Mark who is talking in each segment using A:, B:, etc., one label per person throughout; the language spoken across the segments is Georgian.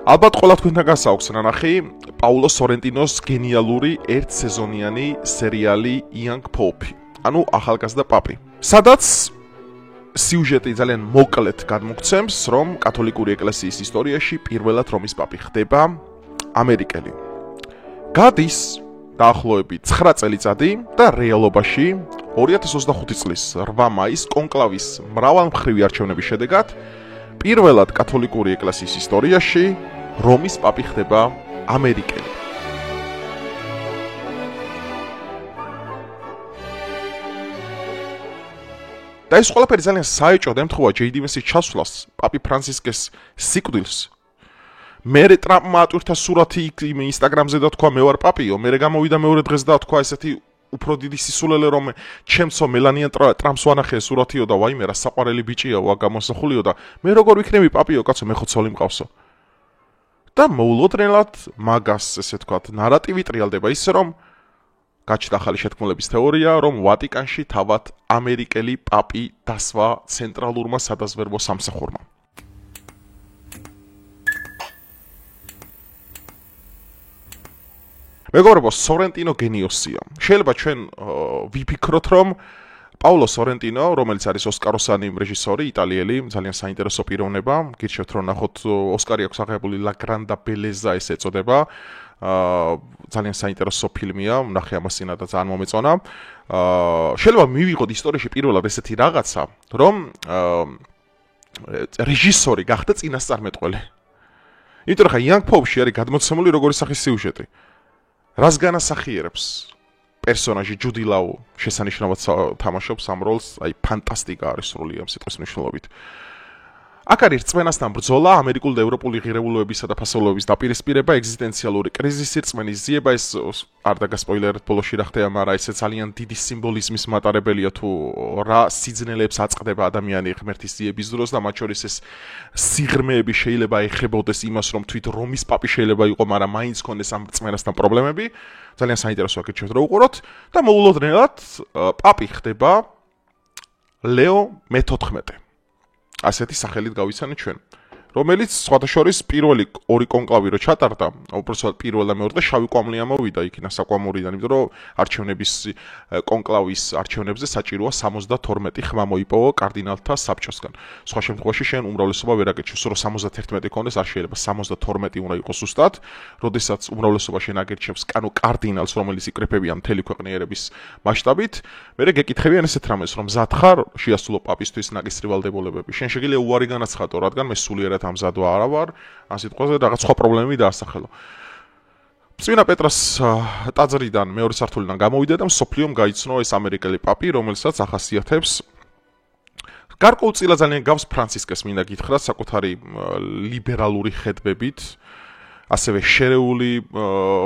A: ალბათ ყველა თქვენთან გასაუქს ნანახი პაულო სორენტინოს გენიალური ერთსეზონიანი სერიალი Young Pope, ანუ ახალგაზრდა პაპი. სადაც სიუჟეტი ძალიან მოკლედ გადმოგცემს, რომ კათოლიკური ეკლესიის ისტორიაში პირველად რომის პაპი ხდება ამერიკელი. გადის დაახლოებით 9 წელიწადი და რეალობაში 2025 წლის 8 მაისს კონკლავის მრავალმხრივი არჩევნების შედეგად პირველად კათოლიკური ეკლესიის ისტორიაში რომის პაპი ხდება ამერიკელი. და ეს ყველაფერი ძალიან საეჭვოდ ემთხვევა ჯეიდიმესის ჩასვლას პაპი ფრანცისკეს სიკვდილს. მერე ტრამპმა ატვირთა სურათი ინსტაგრამზე და თქვა მე ვარ პაპიო, მერე გამოვიდა მეორე დღეს და თქვა ესეთი უფრო დიდი სისულელე რომ ჩემცო მელანია ტრამპს ვანახე სურათიო და ვაიმე რა საყვარელი ბიჭია ვა გამოსახულიო და მე როგორ ვიქნები პაპიო კაცო მე ხო ცოლი მყავსო. და მოულოდნელად მაგას ესე თქვა ნარატივი ტრიალდება ისე რომ გაჩნდა ახალი შეთქმულების თეორია რომ ვატიკანში თავად ამერიკელი პაპი დასვა ცენტრალურმა სადაზვერვო სამსახურმა. მეგობრებო, სორენტინო გენიოსია. შეიძლება ჩვენ ვიფიქროთ რომ პაულო სორენტინო, რომელიც არის ოსკაროსანი რეჟისორი, იტალიელი, ძალიან საინტერესო პიროვნება, გირჩევთ რომ ნახოთ ოსკარი აქვს აღებული La Grande Bellezza ეს ეწოდება. ძალიან საინტერესო ფილმია, ნახე ამას წინა და ძალიან მომეწონა. შეიძლება მივიღოთ ისტორიაში პირველად ესეთი რაღაცა, რომ რეჟისორი გახდა წინასწარმეტყველი. იმიტომ რომ Young Pope-ში არის გადმოცემული როგორი სახის სიუჟეტი. რას განასახიერებს პერსონაჟი ჯუდი ლაუ შესანიშნავად თამაშობს ამ როლს, აი ფანტასტიკა არის სრული ამ სიტყვის მნიშვნელობით. აქ არის რწმენასთან ბრძოლა, ამერიკული და ევროპული ღირებულებისა და ფასეულობების დაპირისპირება, ეგზისტენციალური კრიზისი, რწმენის ძიება, ეს არ დაგასპოილერეთ ბოლოში რა ხდება, მაგრამ ეს ძალიან დიდი სიმბოლიზმის მატარებელია თუ რა სიძნელეებს აწყდება ადამიანი ღმერთის ძიების დროს და მათ შორის ეს სიღრმეები შეიძლება ეხებოდეს იმას, რომ თვით რომის პაპი შეიძლება იყო, მაგრამ მაინც ქონდეს ამ რწმენასთან პრობლემები. ძალიან საინტერესოა გიჩვენოთ რა უყუროთ და მოულოდნელად პაპი ხდება ლეო მე-14. ასეთი სახელით გავიცანეთ ჩვენ, რომელიც სხვადასხვა პირველი ორი კონკლავი რო ჩატარდა, უბრალოდ პირველ და მეორე და შავი კვამლი ამოვიდა იქინა საკვამურიდან, იმიტომ რომ არჩევნების კონკლავის არჩევნებზე საჭიროა 72 ხმა მოიპოვა კარდინალთა საბჭოსგან. სხვა შემთხვევაში შენ უმრავლესობა ვერ აკეთებს, რომ 71 ქონდეს, არ შეიძლება 72 უნდა იყოს ზუსტად, როდესაც უმრავლესობა შენ აკეთებს კარდინალს, რომელიც იკრეფებიან მთელი ქვეყნიერების მასშტაბით, მერე გეკითხებიან ესეთ რამეს, რომ მზად ხარ შეასრულო პაპისთვის ნაკისრი ვალდებულებები. შენ შეგიძლია უარი განაცხადო, რადგან მე სულიერად ამზადო არა ვარ, ამ სიტყვაზე რაღაც სხვა პრობლემები დაასახელო. წმინდა პეტროს ტაძრიდან მეორე სართულიდან გამოვიდა და მსოფლიომ გაიცნო ეს ამერიკელი პაპი, რომელსაც ახასიათებს გარკვეულწილად ძალიან გავს ფრანცისკეს მინდა გითხრათ საკუთარი ლიბერალური ხედვებით, ასევე შერეული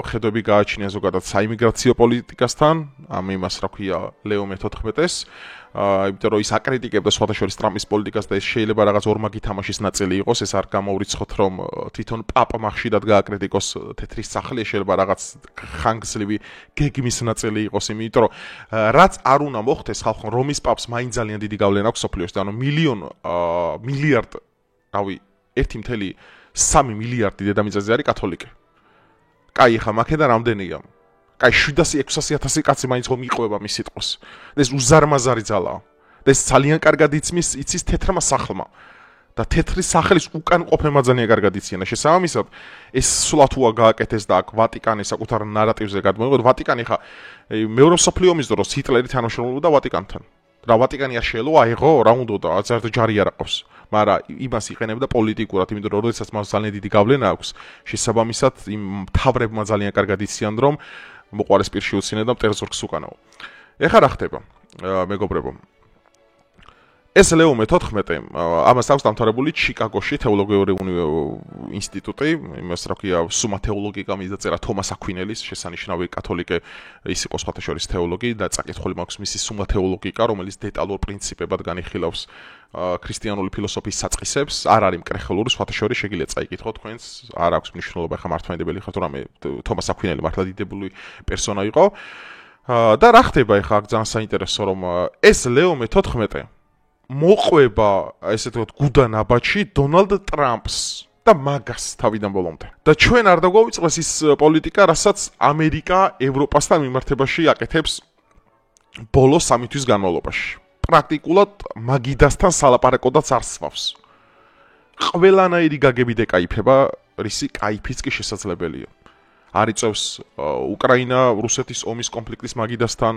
A: ხედვები გააჩნია ზოგადად საიმიგრაციო პოლიტიკასთან, ამ იმას რა ქვია ლეო მე-14-ს. იმიტომ რომ ის აკრიტიკებდა სხვადასხვა ტრამპის პოლიტიკას და ეს შეიძლება რაღაც ორმაგი თამაშის ნაწილი იყოს, ეს არ გამოვრიცხოთ რომ თვითონ პაპმა ხშირად გააკრიტიკოს თეთრი სახლი, შეიძლება რაღაც ხანგრძლივი გეგმის ნაწილი იყოს, იმიტომ რომ რაც არ უნდა მოხდეს ხალხო რომის პაპს მაინც ძალიან დიდი გავლენა აქვს სოფლიოში, ანუ მილიარდ, რავი, 1.3 მილიარდი დედამიწაზე არის კათოლიკე. კაი, ხა მაქედან რამდენია? აი 700-600 კაცი მაინც რომ იყვება მის სიტყვას. ეს უზარმაზარი ძალაა. და ეს ძალიან კარგად იცის თეთრმა სახლმა. და თეთრი სახლის უკან ყოფება ძალიან კარგად იციან. შესაბამისად, ეს სულათუა გააკეთეს და აქ ვატიკანი საკუთარ ნარატივზე გადმოიღო. ვატიკანი ხა მეორე მსოფლიო ომის დროს ჰიტლერი თანამშრომლობდა ვატიკანთან. რა ვატიკანი არ შეელო აიღო, რა უნდა აზერტო ჯარი არ აყავს. მაგრამ იმას იყენებდა პოლიტიკურად, იმიტომ რომ როდესაც მას ძალიან დიდი გავლენა აქვს, შესაბამისად იმ მთავრებმა ძალიან კარგად იციან რომ მოყარეს პირში უცინე და მტერს ზურგს უკანაო. ეხლა რა ხდება, მეგობრებო? ეს ლეო მე-14, ამას აქვს დამთავრებული ჩიკაგოში თეოლოგიური ინსტიტუტი, იმას რა ქვია, სუმა თეოლოგიკა მისდაწერა თომას აკვინელის, შესანიშნავი კათოლიკე ის იყო სხვათა შორის თეოლოგი და წაკითხული მაქვს მისი სუმა თეოლოგიკა, რომელიც დეტალურ პრინციპებად განიხილავს ქრისტიანული ფილოსოფიის საწყისებს, არ არის მკრეხელური, სხვათა შორის შეგიძლიათ წაიკითხოთ თქვენს, არ აქვს მნიშვნელობა ხა მართლმადიდებელი ხარ თუ რამე თომას აკვინელი მართლა დიდებული პერსონა იყო. და რა ხდება ხა აქ ძალიან საინტერესო რომ ეს ლეო მე-14 მოყვება, ესე ვთქვათ, გუდანაბაჩი დონალდ ტრამპს და მაგას თავიდან ბოლომდე. და ჩვენ არ დაგვაუწყდეს ის პოლიტიკა, რასაც ამერიკა ევროპასთან მიმართებაში აკეთებს ბოლო 3 თვის განმავლობაში. პრაქტიკულად მაგიდასთან სალაპარაკოდაც არ სვავს. ყველანაირი გაგები დეკაიფება, რისი კაიფიც კი შესაძლებელია. არ იწევს უკრაინა რუსეთის ომის კონფლიქტის მაგიდასთან,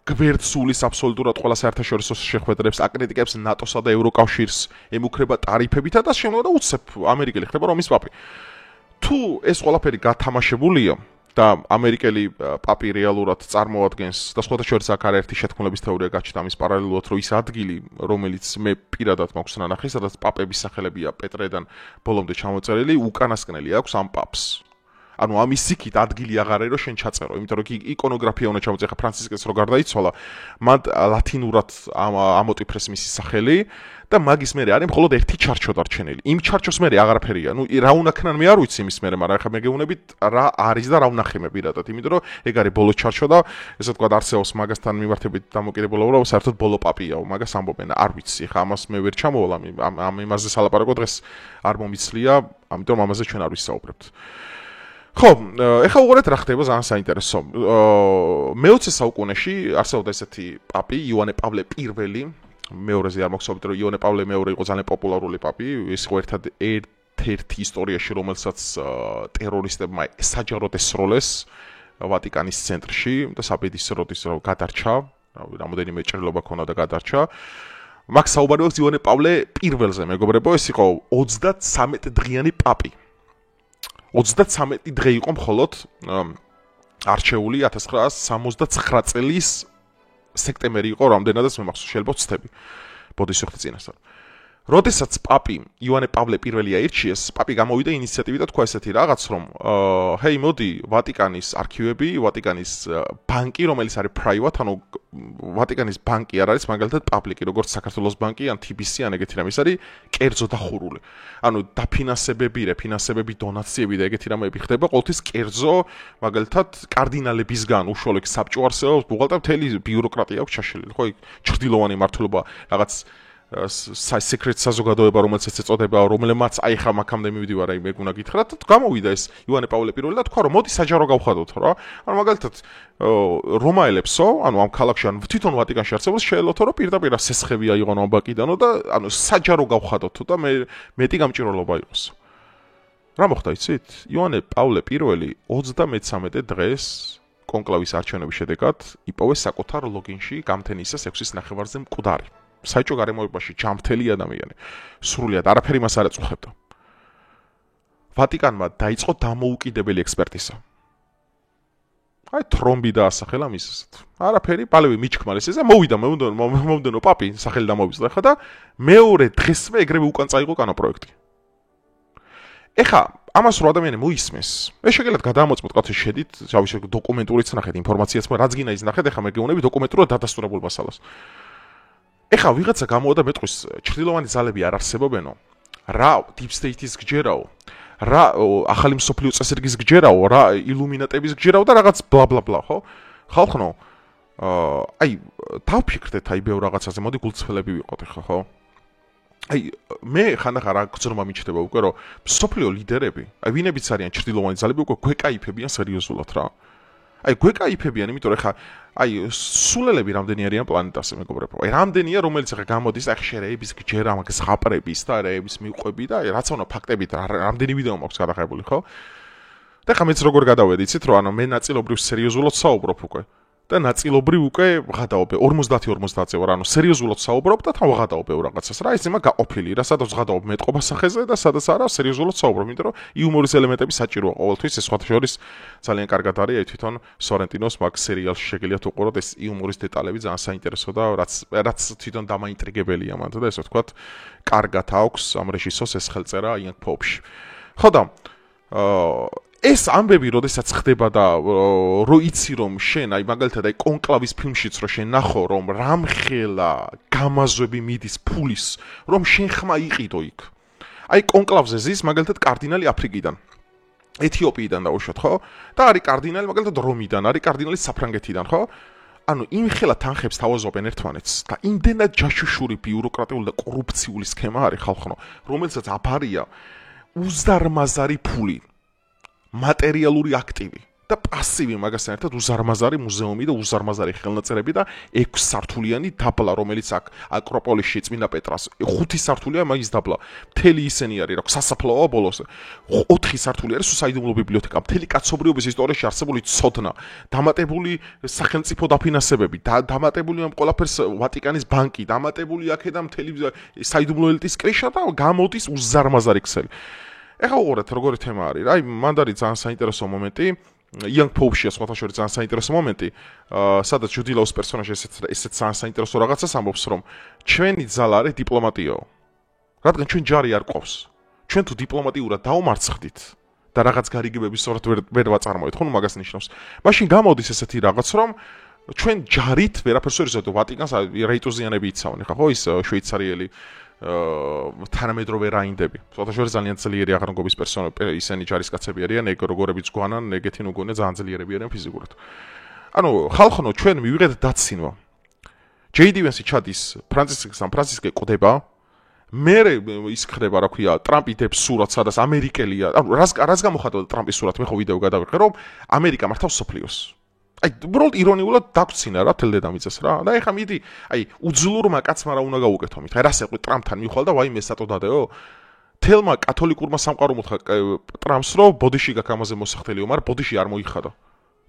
A: გვერდსულის აბსოლუტურად ყველა საერთაშორისო შეხვედრებს, აკრიტიკებს ნატოსა და ევროკავშირს, ემუქრება ტარიფებითა და შემდგომ და უცებ ამერიკელი ხდება რომის პაპი. თუ ეს ყველაფერი გათამაშებულია და ამერიკელი პაპი რეალურად წარმოადგენს და სხვათა შორის აქ არაერთი შეთქმულების თეორია გაჩნდა ამის პარალელურად, რომ ის ადგილი, რომელიც მე პირადად მაქვს ნანახი, სადაც პაპების სახელებია პეტრედან ბოლომდე ჩამოწერილი, უკანასკნელი აქვს ამ პაპს. ანუ ამის იქით ადგილი აღარ არის რომ შენ ჩაწერო, იმიტომ რომ იკონოგრაფია უნდა ჩამოწერა ფრანცისკეს რო გარდაიცვალა, მათ ლათინურად ამოტიფრეს მისი სახელი და მაგის მერე არის მხოლოდ ერთი ჩარჩო დარჩენილი. იმ ჩარჩოს მერე აღარაფერია. ნუ რა უნახნან მე არ ვიცი იმის მერე, მაგრამ ახლა მე გეუბნებით რა არის და რა უნახე მე პირადად, იმიტომ რომ ეგ არის ბოლო ჩარჩო და ესე ვთქვათ არსეოს მაგასთან მიმართებით დამოკიდებულა რომ საერთოდ ბოლო პაპიაო, მაგას ამბობენ, არ ვიცი, ხა ამას მე ვერ ჩამოვალ ამ იმაზე სალაპარაკო დღეს არ მომიცლია, ამიტომ ამაზე ჩვენ არ ვისაუბრებთ. ხო, ეხლა უყურეთ რა ხდება ძალიან საინტერესო. მე-20 საუკუნეში არსებობდა ესეთი პაპი, იოანე პავლე I, მეორეზე არ მოგხსოვთ, რომ იოანე პავლე II იყო ძალიან პოპულარული პაპი, ის იყო ერთ-ერთი ისტორიაში, რომელსაც ტერორისტებმა საჯაროდ ესროლეს ვატიკანის ცენტრში და საბედისროდ ის გადარჩა, რამოდენიმე ჭრილობა ქონდა და გადარჩა. მაგ საუბარი აქვს იოანე პავლე I-ზე, მეგობრებო, ეს იყო 33 დღიანი პაპი. 33 დღე იყო მხოლოდ არჩეული 1969 წლის სექტემბერი იყო, რამდენადაც მე მახსოვს, შეიძლება ვცდები. ბოდიში ხეთ წინასწარ. როდესაც პაპი იოანე პავლე I აირჩიეს, პაპი გამოვიდა ინიციატივით და თქვა ესეთი რაღაც, რომ ჰეი, მოდი, ვატიკანის არქივები, ვატიკანის ბანკი, რომელიც არის private, ანუ ვატიკანის ბანკი არ არის მაგალითად პაბლიკი, როგორც საქართველოს ბანკი, ან TBC, ან ეგეთი რამე, ის არის კერძო დახურული. ანუ დაფინანსებები, რეფინანსებები, დონაციები და ეგეთი რამეები ხდება ყოველთვის კერძო, მაგალითად კარდინალებისგან, უშუალოდ საბჭო არსებობს, ბუღალტერ მთელი ბიუროკრატია აქვს ჩაშლილი, ხო, ჩრდილოვანი მმართველობა, რაღაც secret საზოგადოება, რომელიც ეს ეწოდება, რომელმაც აი ხა მაგამდე მივდივარ, აი მე გუნა გითხრათ, გამოვიდა ეს იოანე პავლე I და თქვა, რომ მოდი საჯარო გავხადოთ რა. ანუ მაგალითად რომაელებსო, ანუ ამ ქალაქში, ანუ თვითონ ვატიკანში არსებობს, შეელოთო, რომ პირდაპირ სესხები აიღონ ამ ბანკიდანო და ანუ საჯარო გავხადოთ და მე მეტი გამჭირვალობა იყოს. რა მოხდა იცით? იოანე პავლე I 33 დღეს კონკლავის არჩევნების შედეგად იპოვეს საკუთარ ლოგინში გამთენისას 6-ის ნახევარზე მკვდარი. საჭო გარემოებაში ჯამთელი ადამიანი. სრულიად არაფერი მას არ ეწუხებდა. ვატიკანმა დაიწყო დამოუკიდებელი ექსპერტიზა. აი თრომბი დაასახელა მისცეთ. არაფერი, პალევი მიჩქმალეს ეს და მოვიდა მომდენო პაპი სახელი დამოვიწყდა ხა და მეორე დღესვე ეგრევე უკან წაიღო კანონპროექტი. ეხა ამას რო ადამიანი მოისმეს, მე შეგიძლიათ გადამოწმოთ კაცი შედით, შავი დოკუმენტურიც ნახეთ, ინფორმაციაც, რაც გინდა ის ნახეთ, ეხა მე გეუბნები დოკუმენტურად დადასტურებულ მასალას. ეხა ვიღაცა გამოვიდა მეტყვის ჩრდილოვანი ძალები არ არსებობენო. რა deep state-ის გჯერაო, რა ახალი მსოფლიო წესრიგის გჯერაო, რა ილუმინატების გჯერაო და რაღაც ბლა ბლა ბლა, ხო? ხალხნო, აი დავფიქრდეთ აი ბევრ რაღაცაზე, მოდი გულწრფელები ვიყოთ ეხა, ხო? აი მე ხანდახან რა გძრმა მიჩნდება უკვე რომ მსოფლიო ლიდერები, აი ვინებიც არიან ჩრდილოვანი ძალები უკვე გვეკაიფებიან სერიოზულად რა. აი გვეკაიფებიან, იმიტომ რომ ხა აი სულელები რამდენი არიან პლანეტაზე, მეგობრებო. აი რამდენია რომელიც ხა გამოდის აი შერეების გჯერა, მაგას ღაპრების და რეების მიყვები და აი რაც უნდა ფაქტებით რამდენი ვიდეო მაქვს გადაღებული, ხო? და ხა მეც როგორ გადავედი, იცით რომ ანუ მე ნაწილობრივ სერიოზულად საუბრობ უკვე. და ნაწილობრივ უკვე ვღადაობ 50-50-ზე ვარ, ანუ სერიოზულად საუბრობ და თან ვღადაობ რაღაცას. რა ისე მაგ გაყოფილი, რა სადაც ვღადაობ მეტყობა სახეზე და სადაც არა სერიოზულად საუბრობ, იმიტომ რომ იუმორის ელემენტები საჭიროა ყოველთვის, ეს სხვათა შორის ძალიან კარგად არის, აი თვითონ სორენტინოს მაგ სერიალში შეგიძლიათ უყუროთ, ეს იუმორის დეტალები ძალიან საინტერესო და რაც თვითონ დამაინტრიგებელია მანდ და ესე ვთქვათ, კარგად აქვს ამ რეჟისორს ეს ხელწერა Young Pope-ში. ხო და ეს ამბები, როდესაც ხდება და რო იცი რომ შენ აი მაგალითად აი კონკლავის ფილმშიც რო შენ ნახო რომ რამხელა გამაზვები მიდის ფულის რომ შენ ხმა იყიდო იქ. აი კონკლავზე ზის მაგალითად კარდინალი აფრიკიდან, ეთიოპიიდან დაუშვათ, ხო? და არის კარდინალი მაგალითად რომიდან, არის კარდინალი საფრანგეთიდან, ხო? ანუ იმ ხელა თანხებს თავაზობენ ერთმანეთს და იმდენად ჯაშუშური ბიუროკრატიული და კორუფციული სქემა არის ხალხო, რომელსაც აფარია უზარმაზარი ფული, მატერიალური აქტივი და პასივი მაგასთან ერთად უზარმაზარი მუზეუმი და უზარმაზარი ხელნაწერები და 6 სართულიანი დაბლა, რომელიც აქ აკროპოლისში წმინდა პეტრას 5 სართულია მაგის დაბლა. მთელი ისენი არის, რა სასაფლაოა ბოლოს. 4 სართული არის საიდუმლო ბიბლიოთეკა, მთელი კაცობრიობის ისტორიაში არსებული ცოდნა, დამატებული სახელმწიფო დაფინანსებები, დამატებული ამ ყველაფერს ვატიკანის ბანკი, დამატებული აქედან მთელი საიდუმლო ელიტის კრიშა და გამოდის უზარმაზარი ქსელი. ეხლა უყურეთ როგორი თემა არის. აი, მან არის ძალიან საინტერესო მომენტი. Young Pope-ში სხვათა შორის ძალიან საინტერესო მომენტი, სადაც ჯუდი ლაუს პერსონაჟი ესეც ძალიან საინტერესო რაღაცას ამბობს, რომ ჩვენი ძალა არის დიპლომატიაო. რადგან ჩვენ ჯარი არ ყავს. ჩვენ თუ დიპლომატიურად დაუმარცხდით და რაღაც გარიგებების სწორად ვერ ვაწარმოეთ, ხო, მაგას ნიშნავს. მაშინ გამოდის ესეთი რაღაც, რომ ჩვენ ჯარით ვერაფერს ვერ ვიზავთ ვატიკანს, რეიტოზიანები იცავენ, ხო, ის შვეიცარიელი თანამედროვე რაინდები. სხვათა შორის ძალიან ძლიერი აღრანგობის ისენი ჯარისკაცები არიან, ეგ როგორებიც გვანან, ეგეთი ნუგონე ძალიან ძლიერები არიან ფიზიკურად. ანუ ხალხო, ჩვენ მივიღეთ დაცინვა. JD Vance ჩადის ფრანცისკე ყდება. მე ის ხდება, რა ქვია, ტრამპი დებს სურათს, სადაც ამერიკელია. ანუ რას გამოხატავდა ტრამპის სურათი? მე ხო ვიდეო გადავიღე, რომ ამერიკა მართავს სოფლიოს. აი, უბრალოდ ირონიულად დაგწინა რა თელ დედამიწას რა. და ეხა მიდი, აი, უძლურმა კაცმა რა უნდა გაუკეთო მით. აი, რას ეყვი ტრამპთან მიხვალ და ვაიმე სატო დადეო? თელმა კათოლიკურმა სამყარომ უთხრა ტრამპს, რომ ბოდიში გაქვს ამაზე მოსახდელიო, მაგრამ ბოდიში არ მოიხადა.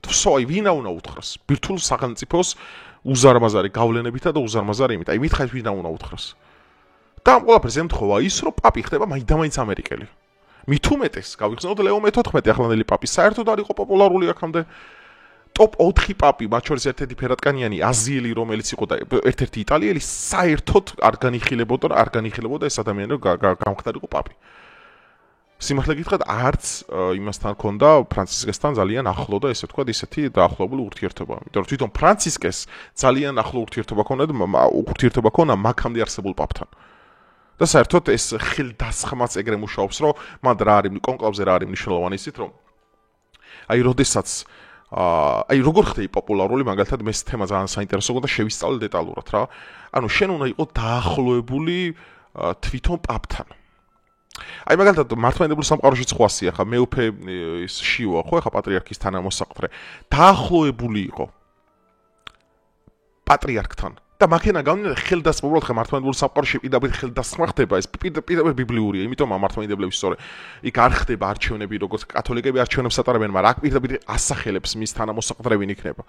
A: თვსო, აი, ვინა უნდა უთხრას? ბირთვულ სახელმწიფოს უზარმაზარი გავლენებითა და უზარმაზარი იმით. აი, მითხარით ვინა უნდა უთხრას? და ამ ყველაფერს ემთხოვა ის, რომ პაპი ხდება მაინც ამერიკელი. მით უმეტეს, გავიხსენოთ ლეო მე-14 ახლანდელი პაპი საერთოდ არ იყო პოპულარული აქამდე. Top 4 პაპი, მათ შორის ერთ-ერთი ფერატკანიანი აზიელი, რომელიც იყო და ერთ-ერთი იტალიელი, საერთოდ არ განიხილებოდა ეს ადამიანი, რომ გამხდარიყო პაპი. სიმართლე გითხრათ, არც იმასთან ჰქონდა ფრანცისკესთან ძალიან ახლო და ესე ვთქვათ, ისეთი დაახლოებული ურთიერთობა. იმიტომ რომ თვითონ ფრანცისკეს ძალიან ახლო ურთიერთობა ჰქონდა მაგამდე არსებულ პაპთან. და საერთოდ ეს ხელდასხმაც ეგრე მუშაობს, რომ მან რა არის კონკლავზე რა არის მნიშვნელოვანი ისიც, რომ აი, როდესაც აი, როგორ ხდება პოპულარული, მაგალითად, მე ეს თემა ძალიან საინტერესო და შევისწავლე დეტალურად რა. ანუ შენ უნდა იყო დაახლოებული თვითონ პაპთან. აი, მაგალითად, მართლმადიდებლურ სამყაროში ხვასია, ხა მეუფე ის შიოა, ხო, ხა პატრიარქის თანამოსაყდრე. დაახლოებული იყო პატრიარქთან. და მაქენა გამნიდა ხელდასხმა, უბრალოდ ხა მართლმადიდებლურ სამყაროში პირდაპირ ხელდასხმა ხდება, ეს პირდაპირ ბიბლიურია, იმიტომ მართლმადიდებლები სწორე იქ არ ხდება არჩევნები, როგორც კათოლიკები არჩევნებს ატარებენ, მაგრამ აქ პირდაპირ ასახელებს მის თანამოსაყდრევინ იქნება.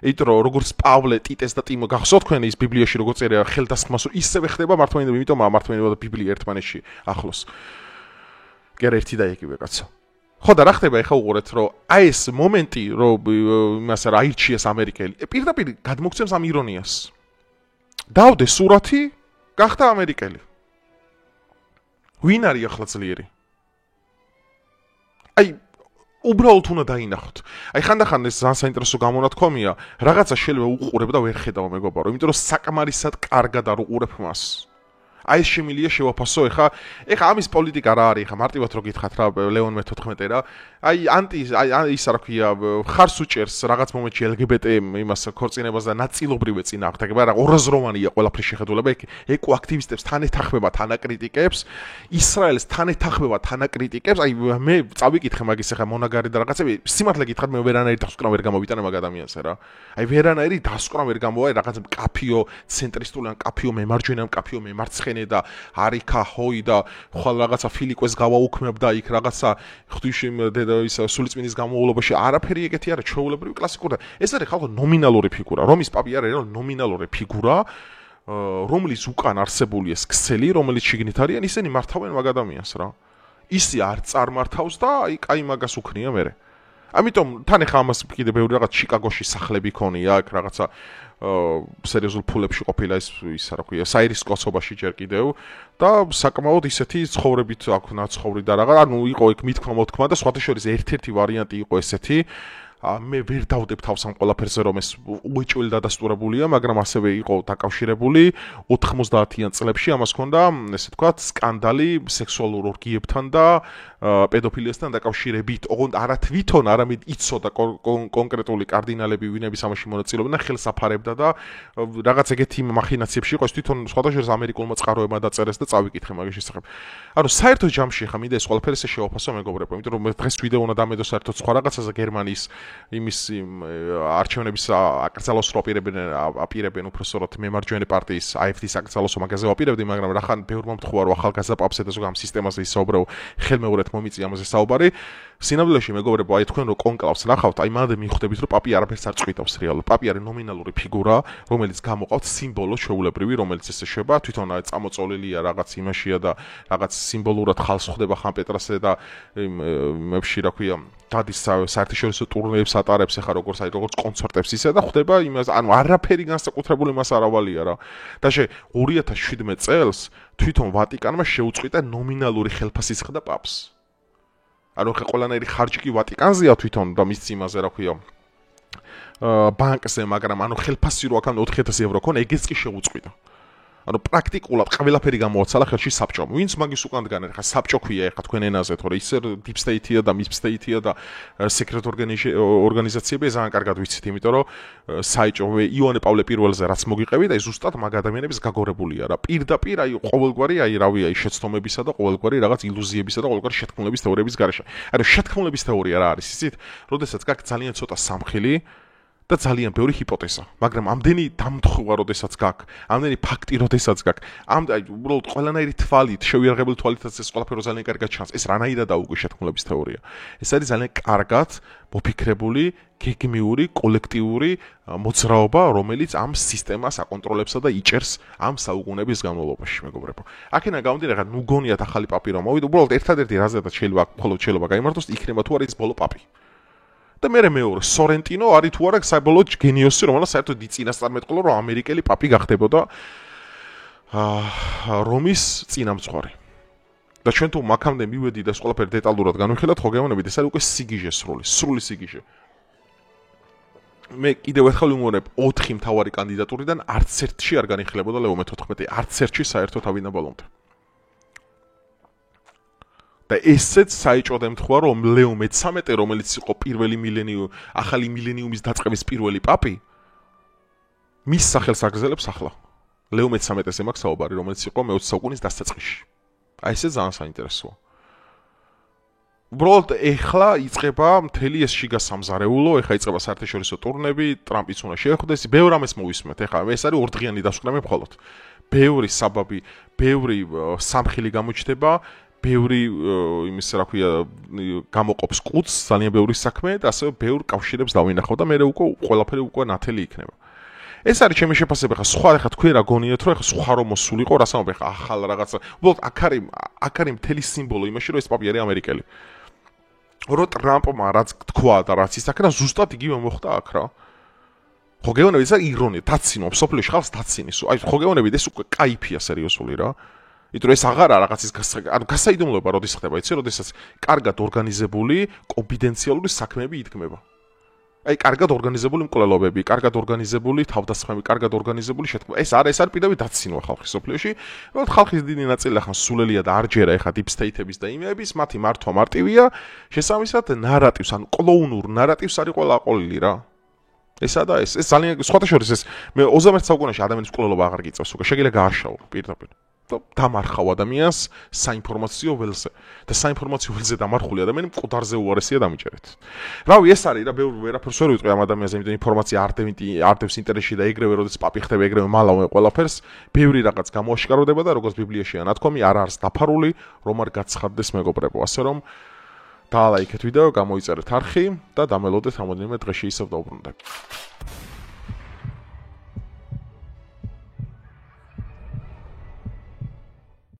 A: იმიტომ რომ როგორც პავლე, ტიტეს და ტიმო გახსოვთ თქვენ ის ბიბლიაში როგორც წერია ხელდასხმას, ისევე ხდება მართლმადიდებლები, იმიტომ მართლმადიდებლობა და ბიბლია ერთმანეთში ახლოს. კი არა ერთი და იგივე კაცო. ხო და რა ხდება ეხა უყურეთ, რომ აი ეს მომენტი, რომ იმას რა აირჩიეს ამერიკელი, პირდაპირ გადმოგცემს ამ ირონიას. დავდე სურათი, გახდა ამერიკელი. ვინ არის ახლა ძლიერი? აი, უბრალოდ უნდა დაინახოთ. აი, ხანდახან ეს ძალიან საინტერესო გამონათქვამია, რაღაცა შეიძლება უყურებ და ვერ ხედავ მეგობარო, იმიტომ რომ საკმარისად კარგად არ უყურებ მას. აი, ეს შემილია შევაფასო ეხა ამის პოლიტიკა რა არის, ეხა მარტივად რო გითხრათ რა, ლეონ მე-14 რა. აი, ის რა ქვია, ხარს უჭერს რაღაც მომენტში LGBT იმას ქორწინებას და ნაწილობრივ წინააღმდეგ, მაგრამ ორაზროვანია ყველაფრის შეხედულება, ეკო აქტივისტებს თან ეთანხმება თანაკრიტიკებს, ისრაელს თან ეთანხმება თანაკრიტიკებს. აი, მე წავიკითხე მაგის ეხა მონაგარი და რაღაცები, სიმართლე გითხრათ, მე ვერანაირი დასკვნა ვერ გამოვიტანე მაგ ადამიანს რა. აი, ვერანაირი დასკვნა ვერ გამოვა, რაღაც კაფიო ცენტრისტული ან კაფიო მემარჯვენე ან კაფიო მემარცხენე და არიქა ჰოი და ხვალ რაღაცა ფილიკვეს გავაუქმებდა იქ რაღაცა ღვთისმ ის სულიწმინდის გამოვლობაში არაფერი ეგეთი არა ჩვეულებრივი კლასიკური და ეს არის ხალხო ნომინალური ფიგურა რომის პაპი არის რა ნომინალური ფიგურა რომლის უკან არსებული ეს ქსელი რომელიც შიგნით არიან ისინი მართავენ მაგ ადამიანს რა ისი არ წარმართავს და აი კაი მაგას უქნია მე ამიტომ თან ახლა ამას კიდე ბევრი რაღაც ჩიკაგოში სახლები ქონია აქ რაღაცა სერიოზულ ფულებში ყოფილა ის რა ქვია საირის კოცობაში ჯერ კიდევ და საკმაოდ ისეთი ცხოვრებით აქ ნაცხოვრი და რაღაც ანუ იყო იქ მithქმა მოთქმა და სხვათა შორის ერთ-ერთი ვარიანტი იყო ესეთი მე ვერ დავდებ თავს ამ ყველაფერზე, რომ ეს უეჭველი დადასტურებულია, მაგრამ ასევე იყო დაკავშირებული 90-იან წლებში ამას ჰქონდა, ესე ვთქვათ, სკანდალი სექსუალურ ორგიებთან და პედოფილიასთან დაკავშირებით. ოღონდ არა თვითონ, არამედ იცოდა კონკრეტული კარდინალები, ვინების ამაში მონაწილეობდნენ და ხელს აფარებდა და რაღაც ეგეთი მახინაციებში იყო, ეს თვითონ სხვადასხვა ამერიკულმა წყაროებმა დაწერეს და წავიკითხე მაგის შესახებ. ანუ საერთოდ ჯამში ხა მინდა ეს ყველაფერი ესე შევაფასო მეგობრებო, იმიტომ რომ დღეს ვიდეო უნდა დამედო საერთოდ სხვა რაღაცაზე გერმანიის იმის არჩევნების აკრძალოს რო აპირებენ უბრალოდ მემარჯვენე პარტიის AfD-ის აკრძალოს მაგაზე ვაპირებდი, მაგრამ რახან ბევრმა მთხოვა რომ ახალგაზრდა პაპსა და ზოგ ამ სისტემაზე ისაუბრეო ხელმეორედ მომიწია ამაზე საუბარი. სინამდვილეში მეგობრებო, აი თქვენ რო კონკლავს ნახავთ, აი მანამდე მიხვდებით რომ პაპი არაფერს არ წვითავს რეალურად. პაპი არის ნომინალური ფიგურა, რომელიც გამოყავთ სიმბოლო ჩვეულებრივი, რომელიც ესე შეება, თვითონ აი წამოწოლილია რაღაც იმაშია და რაღაც სიმბოლურად ხალხს ხვდება ხან პეტრასზე და იმებში რა ქვია დადის საერთაშორისო ტურნეებს ატარებს ახლა როგორც კონცერტებს ისე და ხვდება იმას, ანუ არაფერი განსაკუთრებული მას არ ავალია რა. და 2017 წელს თვითონ ვატიკანმა შეუწყვიტა ნომინალური ხელფასისხდა პაპს. ანუ ხე ყველანაირი ხარჯი კი ვატიკანზეა თვითონ და მის იმაზე რა ქვია ბანკზე, მაგრამ ანუ ხელფასი რო აქამდე 4000 ევრო ქონა, ეგეც კი შეუწყვიტა. ანუ პრაქტიკულად ყველაფერი გამოაცალა ხელში საბჭომ. ვინც მაგის უკან დგანან, ხა საბჭო ქვია ეხა თქვენ ენაზე, თორე ისე deep state-ია და mid state-ია და secret ორგანიზაციები ძალიან კარგად ვიცით, იმიტომ რომ საიჭო იოანე პავლე პირველზე რაც მოგიყევით, აი ზუსტად მაგ ადამიანების გაგორებულია რა. პირდაპირ აი ყოველგვარი აი რავია აი შეცდომებისა და ყოველგვარი რაღაც ილუზიებისა და ყოველგვარი შეთქმულების თეორიების გარეშე. ანუ შეთქმულების თეორია რა არის, იცით? როდესაც გაქვს ძალიან ცოტა სამხილი და ძალიან ბევრი ჰიპოთეზა, მაგრამ ამდენი დამთხვა როდესაც გაქვს, ამდენი ფაქტი როდესაც გაქვს, აი უბრალოდ ყველანაირი თვალით, შევიარაღებული თვალითაც ეს ყველაფერი ძალიან კარგად ჩანს. ეს რანაირადაა უკვე შეთქმულების თეორია. ეს არის ძალიან კარგად მოფიქრებული, გეგმიური, კოლექტიური მოძრაობა, რომელიც ამ სისტემას აკონტროლებსა და იჭერს ამ საუკუნეების განმავლობაში, მეგობრებო. აქედან გამომდინარე, რა ნუ გონიათ ახალი პაპი რომ მოვიდა, უბრალოდ ერთადერთი რაზედაც შეიძლება გაიმართოს, იქნება თუ არის ბოლო პაპი. და მეორე სორენტინო არის თუ არა საბოლოო გენიოსი, რომელსაც საერთოდ იწინასწარმეტყველო რომ ამერიკელი პაპი გახდებოდა რომის წინამძღვარი. და ჩვენ თუ მაგამდე მივედი და ეს ყველაფერი დეტალურად განვიხილავთ, ხო გეუბნებით, ეს არის უკვე სიგიჟე სრული სიგიჟე. მე კიდევ ერთხელ ვიმეორებ 4 მთავარი კანდიდატურიდან არც ერთში არ განიხილებოდა ლეო მე-14, არც ერთში საერთოდ ავიდა ბოლომდე. და ესეც საიჭოდ ემთხვევა რომ ლეო მე-13, რომელიც იყო პირველი ახალი მილენიუმის დაწყების პირველი პაპი, მის სახელს აგრძელებს ახლა. ლეო მე-13-ზე მაქვს საუბარი, რომელიც იყო მე-20 საუკუნის დასაწყისში. აი ესე ძალიან საინტერესოა. უბრალოდ ეხლა იწყება მთელი ეს შიგა სამზარეულო, ეხლა იწყება საერთაშორისო ტურნები, ტრამპიც უნდა შეხვდეს, ბევრ ამას მოვისმენთ. ეხლა ეს არის ორდღიანი დასვლა მე მხოლოდ. ბევრი საბაბი, ბევრი სამხილი გამოჩნდება, ბევრი იმის რა ქვია გამოყოფს ყუთს, ძალიან ბევრი საქმე და ასევე ბევრ კავშირებს დავინახავ და მე უკვე ყველაფერი უკვე ნათელი იქნება. ეს არის ჩემი შეფასება, ხა სხვა ხა თქვენ რა გონიათ რომ ხა სხვა რომ მოსულიყო, რასამობ ხა ახალ რაღაცა. უბრალოდ აქ არის მთელი სიმბოლო იმაში რომ ეს პაპი არის ამერიკელი. რო ტრამპმა რაც თქვა და რაც ისაკრა ზუსტად იგივე მოხდა აქ რა. ხო გეუბნებით, ეს ირონია, დაცინო, სოფლიოში ხალხს დაცინის. აი ხო გეუბნებით, ეს უკვე кайფია სერიოზული რა. იმიტომ ეს აღარა რაღაცის ანუ გასაიდუმლოება როდის ხდება, იცი, როდესაც კარგად ორგანიზებული, კონფიდენციალური საქმეები იდგმება. აი კარგად ორგანიზებული მკვლელობები, კარგად ორგანიზებული თავდასხმები, კარგად ორგანიზებული შეთქმულება. ეს არის პირდაპირ დაცინვა ხალხის სოფლიოში. უბრალოდ ხალხის დიდი ნაწილი ახლა სულელია და არ ჯერა ახლა deep state-ების და იმების, მათი მართვა მარტივია, შესაბამისად ნარატივს, ანუ კლოუნურ ნარატივს არის ყველა აყოლილი რა. ესა და ეს ძალიან სხვათა შორის ეს მე 21 საუკუნეში ადამიანის მკვლელობა აღარ გიწევს, უკვე შეგიძლია გააშაო პირდაპირ. დამარხავ ადამიანს საინფორმაციო ველზე და საინფორმაციო ველზე დამარხული ადამიანი მკვდარზე უარესია დამიჭერეთ. რავი, ეს არის რა, ვერაფერს ვერ ვიტყვი ამ ადამიანზე, იმიტომ ინფორმაცია არდებს ინტერესში და ეგრევე როდესაც პაპი ხდება, ეგრევე მალავე ყველაფერს, ბევრი რაღაც გამოაშკარებდება და როგორც ბიბლიაშია ნათქვამი, არ არის დაფარული, რომ არ გაცხადდეს მეგობრებო. ასე რომ დაალაიქეთ ვიდეო, გამოიწერეთ არხი და დამელოდეთ რამოდენიმე დღეში ისევ დაუბრუნდებით.